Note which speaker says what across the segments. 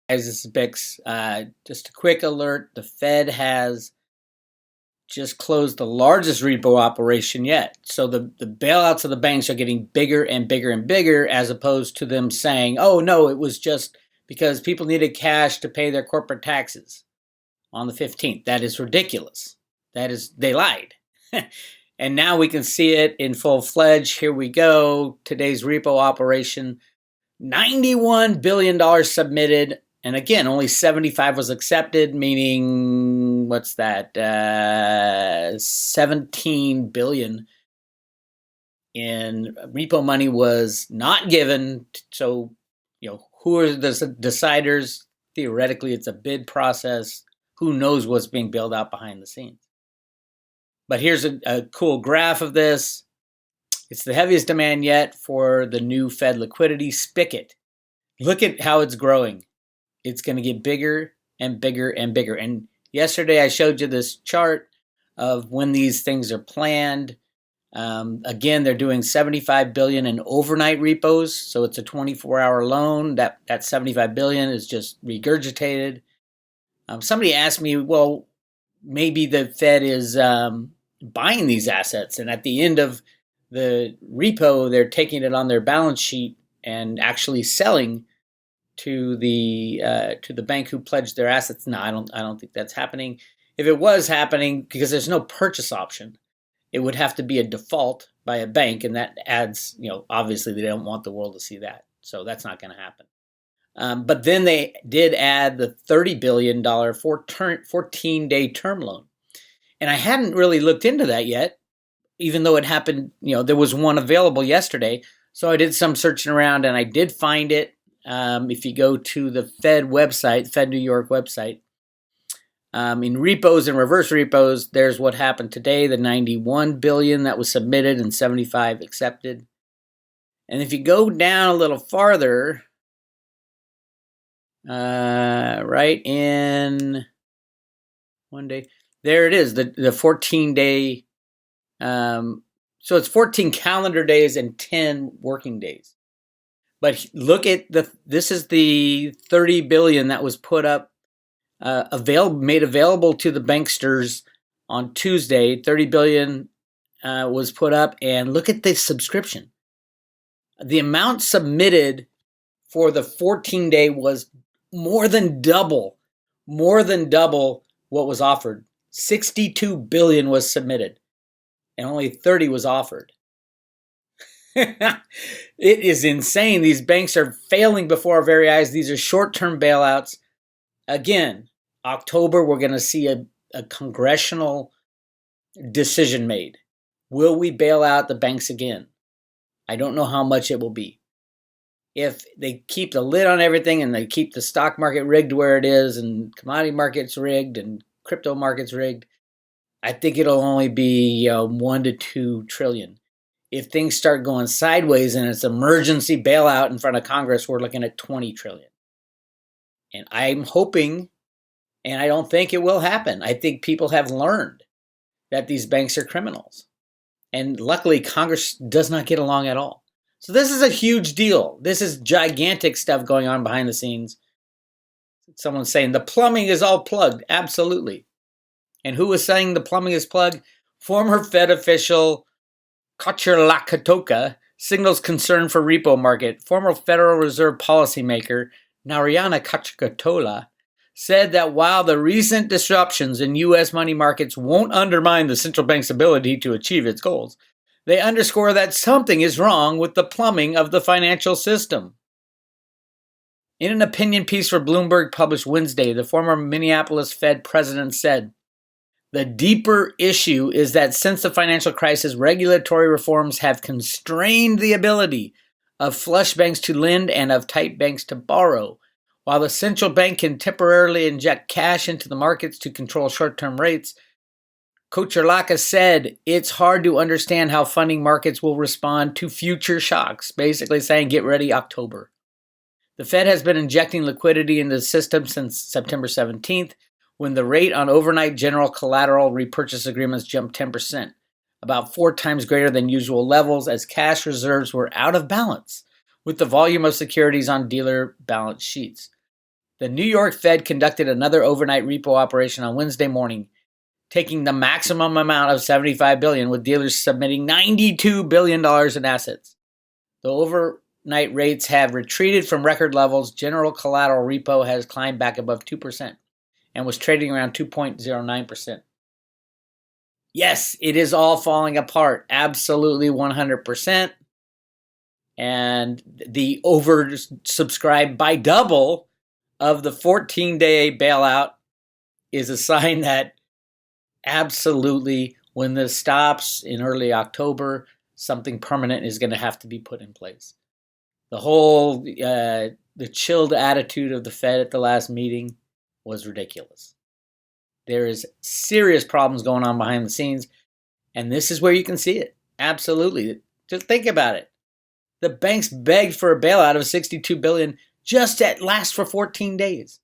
Speaker 1: This is Bix. Just a quick alert. The Fed has just closed the largest repo operation yet. So the bailouts of the banks are getting bigger and bigger and bigger, as opposed to them saying, oh, no, it was just because people needed cash to pay their corporate taxes on the 15th. That is ridiculous. They lied. And now we can see it in full-fledged. Here we go. Today's repo operation, $91 billion submitted. And again, only 75 was accepted, meaning, what's that? 17 billion in repo money was not given. So, who are the deciders? Theoretically, it's a bid process. Who knows what's being built out behind the scenes? But here's a cool graph of this. It's the heaviest demand yet for the new Fed liquidity spigot. Look at how it's growing. It's going to get bigger and bigger and bigger. And yesterday I showed you this chart of when these things are planned. Again, they're doing 75 billion in overnight repos. So it's a 24-hour loan. That 75 billion is just regurgitated. Somebody asked me, well, maybe the Fed is buying these assets, and at the end of the repo, they're taking it on their balance sheet and actually selling to the bank who pledged their assets. No, I don't think that's happening. If it was happening, because there's no purchase option, it would have to be a default by a bank, and that adds, obviously they don't want the world to see that, so that's not going to happen. But then they did add the $30 billion 14-day term loan. And I hadn't really looked into that yet, even though it happened, there was one available yesterday. So I did some searching around and I did find it. If you go to the Fed website, Fed New York website, in repos and reverse repos, there's what happened today, the 91 billion that was submitted and 75 accepted. And if you go down a little farther, right in one day, there it is, the 14-day, so it's 14 calendar days and 10 working days. But look at this is the 30 billion that was put up, made available to the banksters on Tuesday. 30 billion was put up, and look at the subscription. The amount submitted for the 14-day was more than double what was offered. 62 billion was submitted and only 30 was offered. It is insane. These banks are failing before our very eyes. These are short-term bailouts. Again, October, we're going to see a congressional decision made. Will we bail out the banks again? I don't know how much it will be. If they keep the lid on everything and they keep the stock market rigged where it is and commodity markets rigged and crypto markets rigged, I think it'll only be 1 to 2 trillion. If things start going sideways and it's emergency bailout in front of Congress, we're looking at 20 trillion. And I'm hoping, and I don't think it will happen. I think people have learned that these banks are criminals. And luckily, Congress does not get along at all. So this is a huge deal. This is gigantic stuff going on behind the scenes. Someone's saying the plumbing is all plugged. Absolutely. And who was saying the plumbing is plugged? Former Fed official Kocherlakatoka signals concern for repo market. Former Federal Reserve policymaker Narayana Kocherlakatola said that while the recent disruptions in U.S. money markets won't undermine the central bank's ability to achieve its goals, they underscore that something is wrong with the plumbing of the financial system. In an opinion piece for Bloomberg published Wednesday, the former Minneapolis Fed president said, "The deeper issue is that since the financial crisis, regulatory reforms have constrained the ability of flush banks to lend and of tight banks to borrow. While the central bank can temporarily inject cash into the markets to control short-term rates, Kocherlaka said it's hard to understand how funding markets will respond to future shocks," basically saying get ready October. The Fed has been injecting liquidity into the system since September 17th, when the rate on overnight general collateral repurchase agreements jumped 10%, about 4 times greater than usual levels as cash reserves were out of balance with the volume of securities on dealer balance sheets. The New York Fed conducted another overnight repo operation on Wednesday morning, taking the maximum amount of $75 billion, with dealers submitting $92 billion in assets. The overnight rates have retreated from record levels. General collateral repo has climbed back above 2% and was trading around 2.09%. Yes, it is all falling apart. Absolutely 100%. And the oversubscribed by double of the 14-day bailout is a sign that absolutely, when this stops in early October, something permanent is going to have to be put in place. The whole the chilled attitude of the Fed at the last meeting was ridiculous. There is serious problems going on behind the scenes, and this is where you can see it. Absolutely. Just think about it. The banks begged for a bailout of $62 billion just at last for 14 days.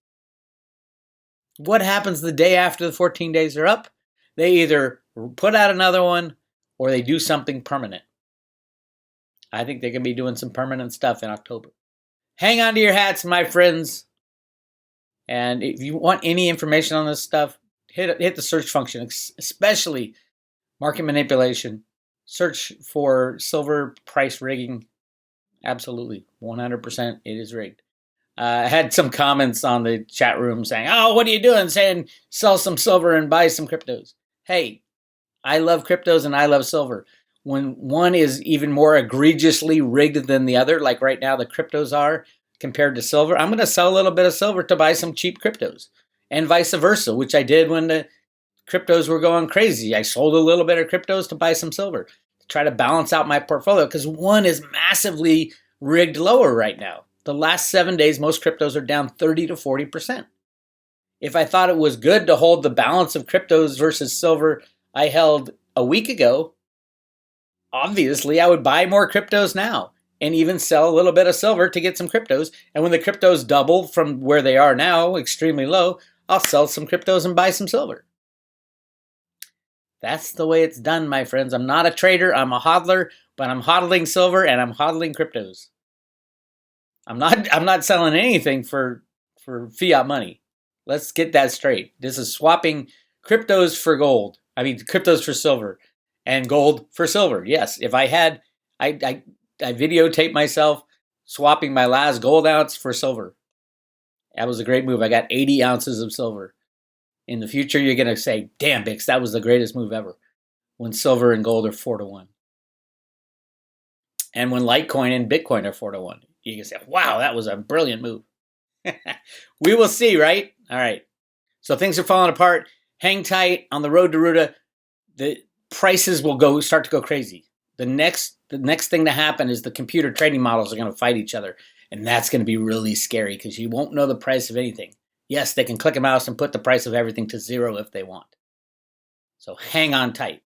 Speaker 1: What happens the day after the 14 days are up? They either put out another one or they do something permanent. I think they're going to be doing some permanent stuff in October. Hang on to your hats, my friends. And if you want any information on this stuff, hit the search function, especially market manipulation. Search for silver price rigging. Absolutely, 100% it is rigged. I had some comments on the chat room saying, "Oh, what are you doing? Saying sell some silver and buy some cryptos." Hey, I love cryptos and I love silver. When one is even more egregiously rigged than the other, like right now the cryptos are compared to silver, I'm going to sell a little bit of silver to buy some cheap cryptos, and vice versa, which I did when the cryptos were going crazy. I sold a little bit of cryptos to buy some silver to try to balance out my portfolio, because one is massively rigged lower right now. The last 7 days, most cryptos are down 30 to 40%. If I thought it was good to hold the balance of cryptos versus silver I held a week ago, obviously I would buy more cryptos now and even sell a little bit of silver to get some cryptos. And when the cryptos double from where they are now, extremely low, I'll sell some cryptos and buy some silver. That's the way it's done, my friends. I'm not a trader, I'm a hodler, but I'm hodling silver and I'm hodling cryptos. I'm not selling anything for fiat money. Let's get that straight. This is swapping cryptos for gold. I mean, cryptos for silver and gold for silver. Yes, if I had, I videotaped myself swapping my last gold ounce for silver. That was a great move. I got 80 ounces of silver. In the future, you're going to say, "Damn, Bix, that was the greatest move ever," when silver and gold are 4-1. And when Litecoin and Bitcoin are 4-1. You can say, "Wow, that was a brilliant move." We will see, right? All right. So things are falling apart. Hang tight on the road to Ruta. The prices will start to go crazy. The next thing to happen is the computer trading models are going to fight each other. And that's going to be really scary, because you won't know the price of anything. Yes, they can click a mouse and put the price of everything to 0 if they want. So hang on tight.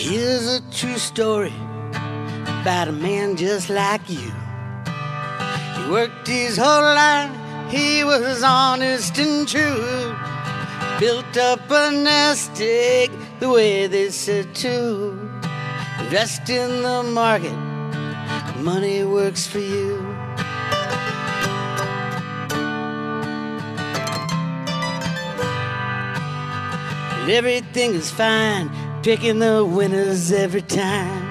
Speaker 2: Here's a true story about a man just like you. He worked his whole life, he was honest and true. Built up a nest egg the way they said to. Invest in the market, money works for you. And everything is fine, picking the winners every time.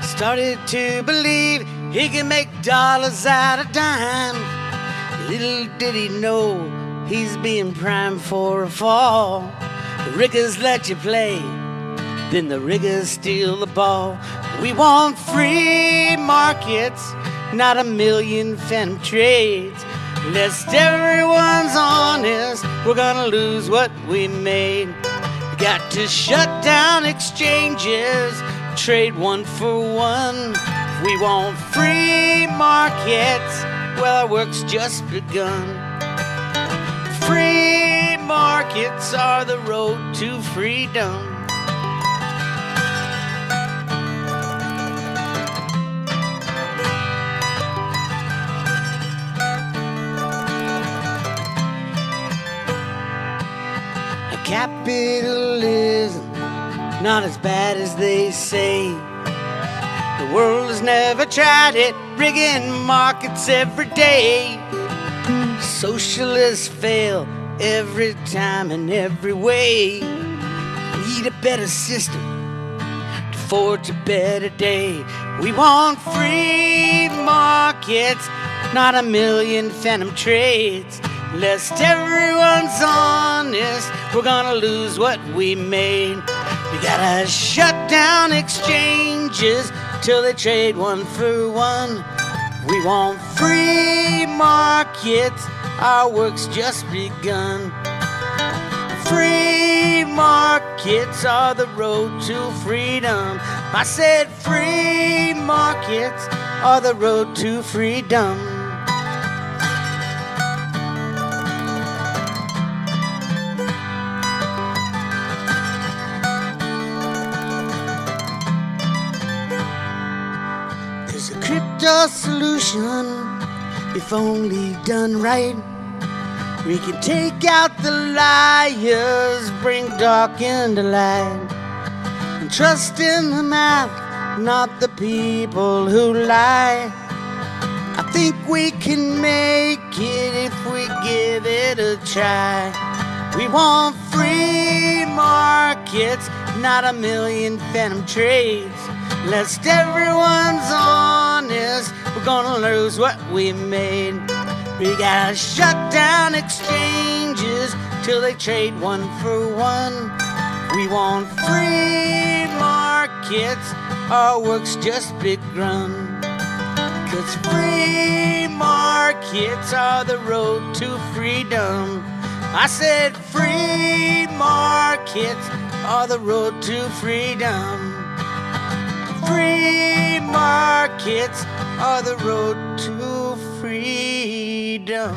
Speaker 2: Started to believe he can make dollars out of dime. Little did he know he's being primed for a fall. The riggers let you play, then the riggers steal the ball. We want free markets, not a million phantom trades. Lest everyone's honest, we're gonna lose what we made. Got to shut down exchanges, trade one for one. We want free markets, well, our work's just begun. Free markets are the road to freedom. Capitalism, not as bad as they say. The world has never tried it, rigging markets every day. Socialists fail every time in every way. We need a better system to forge a better day. We want free markets, not a million phantom trades. Lest everyone's honest, we're gonna lose what we made. We gotta shut down exchanges till they trade one for one. We want free markets, our work's just begun. Free markets are the road to freedom. I said free markets are the road to freedom. There's a crypto solution, if only done right. We can take out the liars, bring dark into light, and trust in the math, not the people who lie. I think we can make it if we give it a try. We want free markets, not a million phantom trades. Lest everyone's honest, we're gonna lose what we made. We gotta shut down exchanges till they trade one for one. We want free markets, our work's just begun. 'Cause free markets are the road to freedom. I said free markets are the road to freedom. Free markets are the road to freedom.